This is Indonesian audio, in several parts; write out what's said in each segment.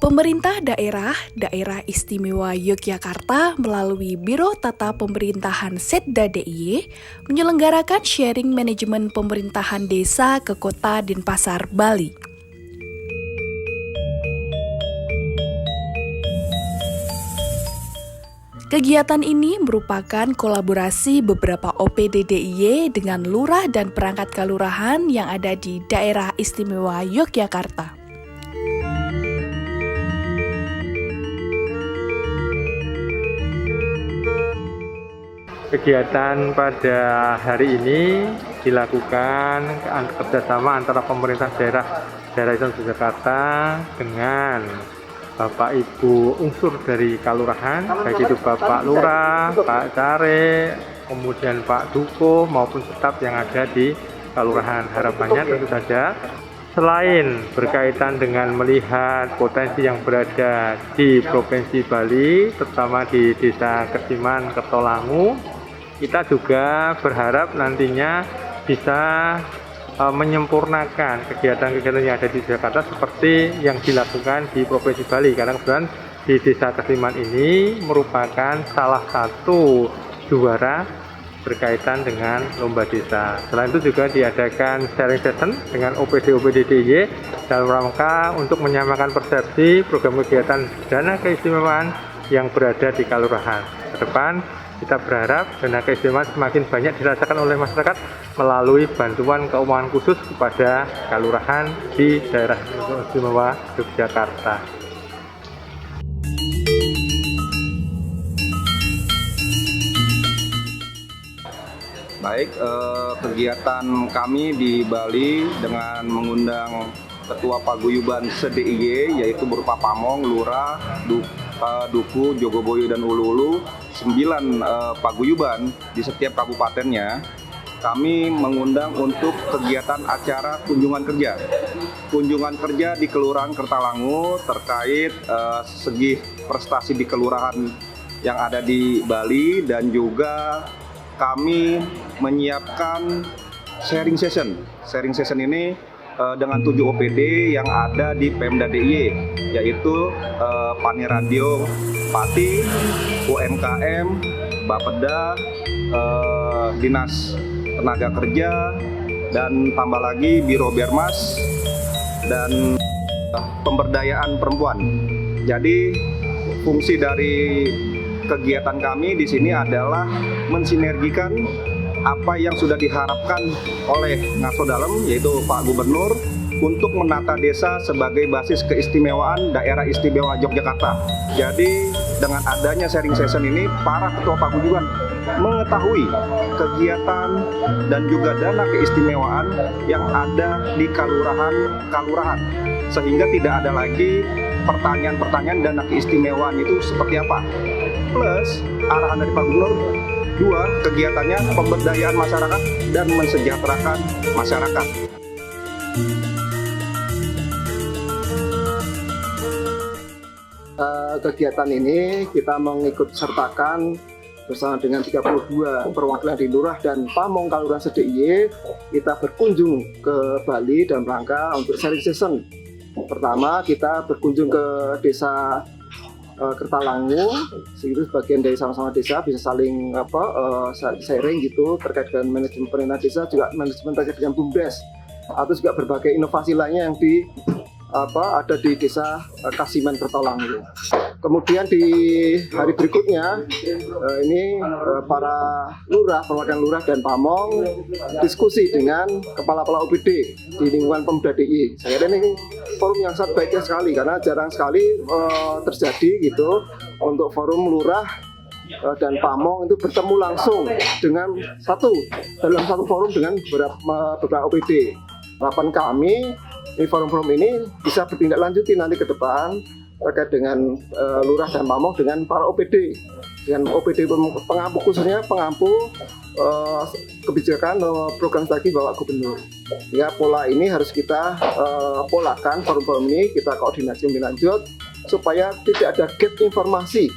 Pemerintah Daerah Istimewa Yogyakarta melalui Biro Tata Pemerintahan Setda DIY menyelenggarakan sharing manajemen pemerintahan desa ke Kota Denpasar, Bali. Kegiatan ini merupakan kolaborasi beberapa OPD DIY dengan lurah dan perangkat kelurahan yang ada di Daerah Istimewa Yogyakarta. Kegiatan pada hari ini dilakukan kerjasama antara pemerintah daerah Yogyakarta dengan Bapak Ibu unsur dari kelurahan, baik itu Bapak Lurah, Pak Care, kemudian Pak Dukuh maupun staf yang ada di kelurahan. Harapannya tentu saja selain berkaitan dengan melihat potensi yang berada di Provinsi Bali, terutama di Desa Kesiman, Kertolangu, kita juga berharap nantinya bisa menyempurnakan kegiatan-kegiatan yang ada di Jakarta seperti yang dilakukan di Provinsi Bali, karena kebetulan di Desa Kesiman ini merupakan salah satu juara berkaitan dengan lomba desa. Selain itu juga diadakan sharing session dengan OPD-OPD DIY dalam rangka untuk menyamakan persepsi program kegiatan dana keistimewaan yang berada di kelurahan. Ke depan kita berharap dana keistimewaan semakin banyak dirasakan oleh masyarakat melalui bantuan keuangan khusus kepada kelurahan di Daerah Istimewa Yogyakarta. Baik, kegiatan kami di Bali dengan mengundang Ketua Paguyuban se-DIY yaitu berupa Pamong, Lurah, Duku, Jogoboyo, dan Ulu-Ulu, 9 paguyuban di setiap kabupatennya. Kami mengundang untuk kegiatan acara kunjungan kerja. Kunjungan kerja di Kelurahan Kertalangu terkait segi prestasi di kelurahan yang ada di Bali, dan juga kami menyiapkan sharing session. Sharing session ini dengan 7 OPD yang ada di Pemda DIY, yaitu Pani Radio Pati, UMKM, Bapeda, Dinas Tenaga Kerja, dan tambah lagi Biro Bermas dan pemberdayaan perempuan. Jadi fungsi dari kegiatan kami di sini adalah mensinergikan apa yang sudah diharapkan oleh Ngaso Dalem, yaitu Pak Gubernur, untuk menata desa sebagai basis keistimewaan Daerah Istimewa Yogyakarta. Jadi dengan adanya sharing session ini, para ketua paguyuban mengetahui kegiatan dan juga dana keistimewaan yang ada di kalurahan, sehingga tidak ada lagi pertanyaan-pertanyaan dana keistimewaan itu seperti apa. Plus arahan dari Pak Gubernur, 2, kegiatannya pemberdayaan masyarakat dan mensejahterakan masyarakat. Kegiatan ini kita mengikut sertakan bersama dengan 32 perwakilan di Lurah dan Pamong Kelurahan se-DIY. Kita berkunjung ke Bali dalam rangka untuk sharing session. Pertama, kita berkunjung ke Desa Kertalangu, itu sebagian dari sama-sama desa bisa saling sharing gitu terkait dengan manajemen pemerintahan desa, juga manajemen terkait dengan BUMDes, atau juga berbagai inovasi lainnya yang ada di Desa Kesiman Kertalangu. Kemudian di hari berikutnya ini para lurah, perwakilan lurah dan Pamong diskusi dengan kepala-kepala OPD di lingkungan Pemda DIY. Saya kira ini forum yang sangat baiknya sekali, karena jarang sekali terjadi gitu untuk forum lurah dan Pamong itu bertemu langsung dengan dalam satu forum dengan beberapa OPD. Harapan kami di forum-forum ini bisa bertindaklanjuti nanti ke depan terkait dengan lurah dan Pamong dengan para OPD, dengan OPD pengampu, khususnya pengampu kebijakan program strategi Bapak Gubernur. Ya, pola ini harus kita polakan, forum-forum ini kita koordinasi lebih lanjut supaya tidak ada gap informasi,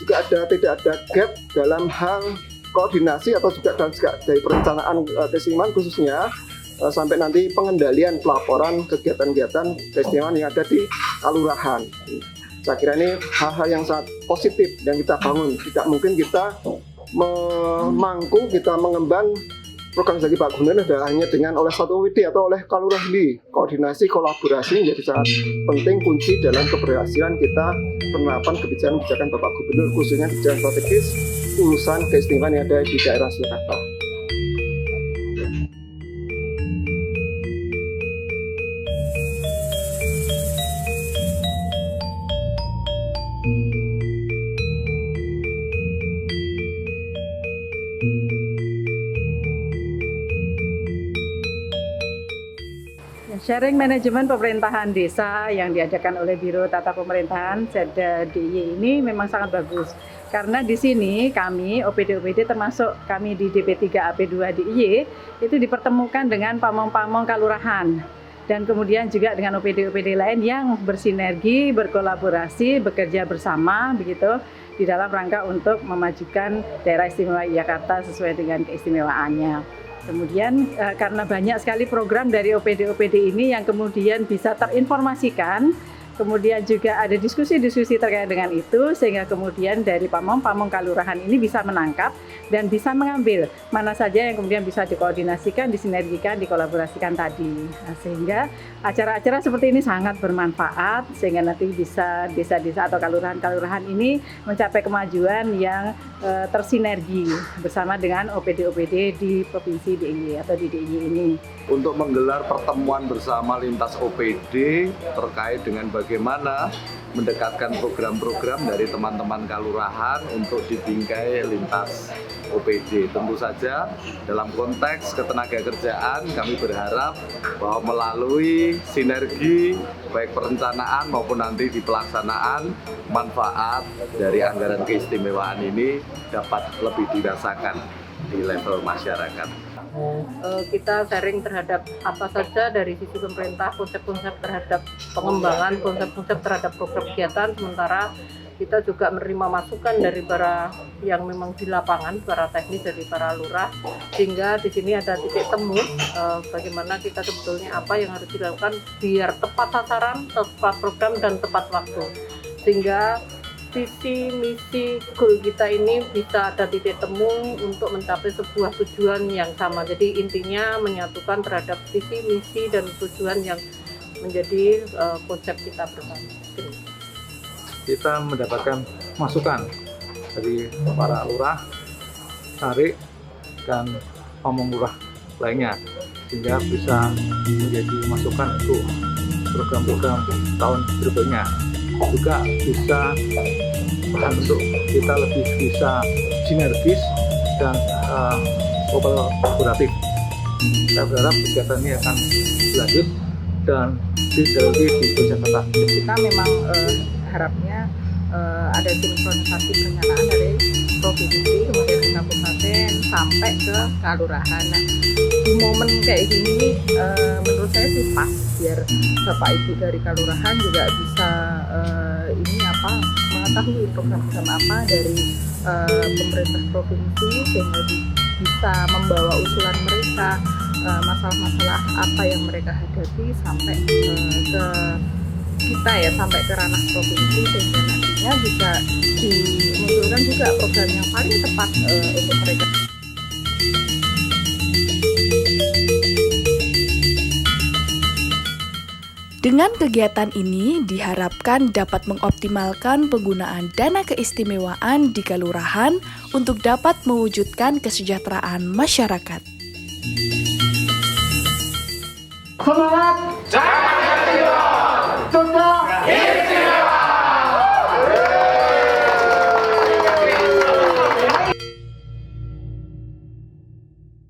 juga tidak ada gap dalam hal koordinasi atau juga dari perencanaan keseimbangan, khususnya sampai nanti pengendalian pelaporan kegiatan-kegiatan keistimewaan yang ada di kelurahan. Saya kira ini hal-hal yang sangat positif yang kita bangun. Tidak mungkin kita kita mengemban program Zaki Pak Gubernur hanya dengan oleh satu OPD atau oleh Kalurah ini. Koordinasi, kolaborasi menjadi sangat penting kunci dalam keberhasilan kita penerapan kebijakan Bapak Gubernur, khususnya kebijakan strategis urusan keistimewaan yang ada di daerah Surakarta. Sharing manajemen pemerintahan desa yang diadakan oleh Biro Tata Pemerintahan Setda DIY ini memang sangat bagus. Karena di sini kami, OPD-OPD termasuk kami di DP3 AP2 DIY, itu dipertemukan dengan pamong-pamong kalurahan. Dan kemudian juga dengan OPD-OPD lain yang bersinergi, berkolaborasi, bekerja bersama begitu di dalam rangka untuk memajukan daerah istimewa Yogyakarta sesuai dengan keistimewaannya. Kemudian karena banyak sekali program dari OPD-OPD ini yang kemudian bisa terinformasikan, kemudian juga ada diskusi-diskusi terkait dengan itu, sehingga kemudian dari pamong-pamong kalurahan ini bisa menangkap dan bisa mengambil mana saja yang kemudian bisa dikoordinasikan, disinergikan, dikolaborasikan tadi. Nah, sehingga acara-acara seperti ini sangat bermanfaat, sehingga nanti bisa desa-desa atau kalurahan-kalurahan ini mencapai kemajuan yang tersinergi bersama dengan OPD-OPD di Provinsi DIY atau di DIY ini. Untuk menggelar pertemuan bersama lintas OPD terkait dengan bagaimana mendekatkan program-program dari teman-teman kalurahan untuk dibingkai lintas OPD. Tentu saja dalam konteks ketenagakerjaan kami berharap bahwa melalui sinergi baik perencanaan maupun nanti di pelaksanaan, manfaat dari anggaran keistimewaan ini dapat lebih dirasakan di level masyarakat. Kita sharing terhadap apa saja dari sisi pemerintah, konsep-konsep terhadap pengembangan, konsep-konsep terhadap program kegiatan, sementara kita juga menerima masukan dari para yang memang di lapangan, para teknis dari para lurah, sehingga di sini ada titik temu bagaimana kita sebetulnya apa yang harus dilakukan biar tepat sasaran, tepat program dan tepat waktu, sehingga visi misi goal kita ini bisa ada titik temu untuk mencapai sebuah tujuan yang sama. Jadi intinya menyatukan terhadap visi misi dan tujuan yang menjadi konsep kita bersama. Kita mendapatkan masukan dari para lurah, tarik, dan pamong lurah lainnya, sehingga bisa menjadi masukan untuk program-program tahun berikutnya. Juga bisa untuk kita lebih bisa sinergis dan kolaboratif. Saya berharap kegiatan ini akan berlanjut dan didalami di Yogyakarta. Kita memang harapnya ada sinkronisasi perencanaan dari provinsi, kemudian ke kabupaten sampai ke kalurahan. Nah, di momen kayak gini menurut saya sih pas, biar Bapak Ibu dari kalurahan juga bisa mengetahui program-program apa dari pemerintah provinsi, sehingga bisa membawa usulan mereka, masalah-masalah apa yang mereka hadapi sampai ke kita ya, sampai ke ranah provinsi, sehingga nantinya bisa dimunculkan juga program yang paling tepat untuk mereka. Dengan kegiatan ini diharapkan dapat mengoptimalkan penggunaan dana keistimewaan di kelurahan untuk dapat mewujudkan kesejahteraan masyarakat. Semangat!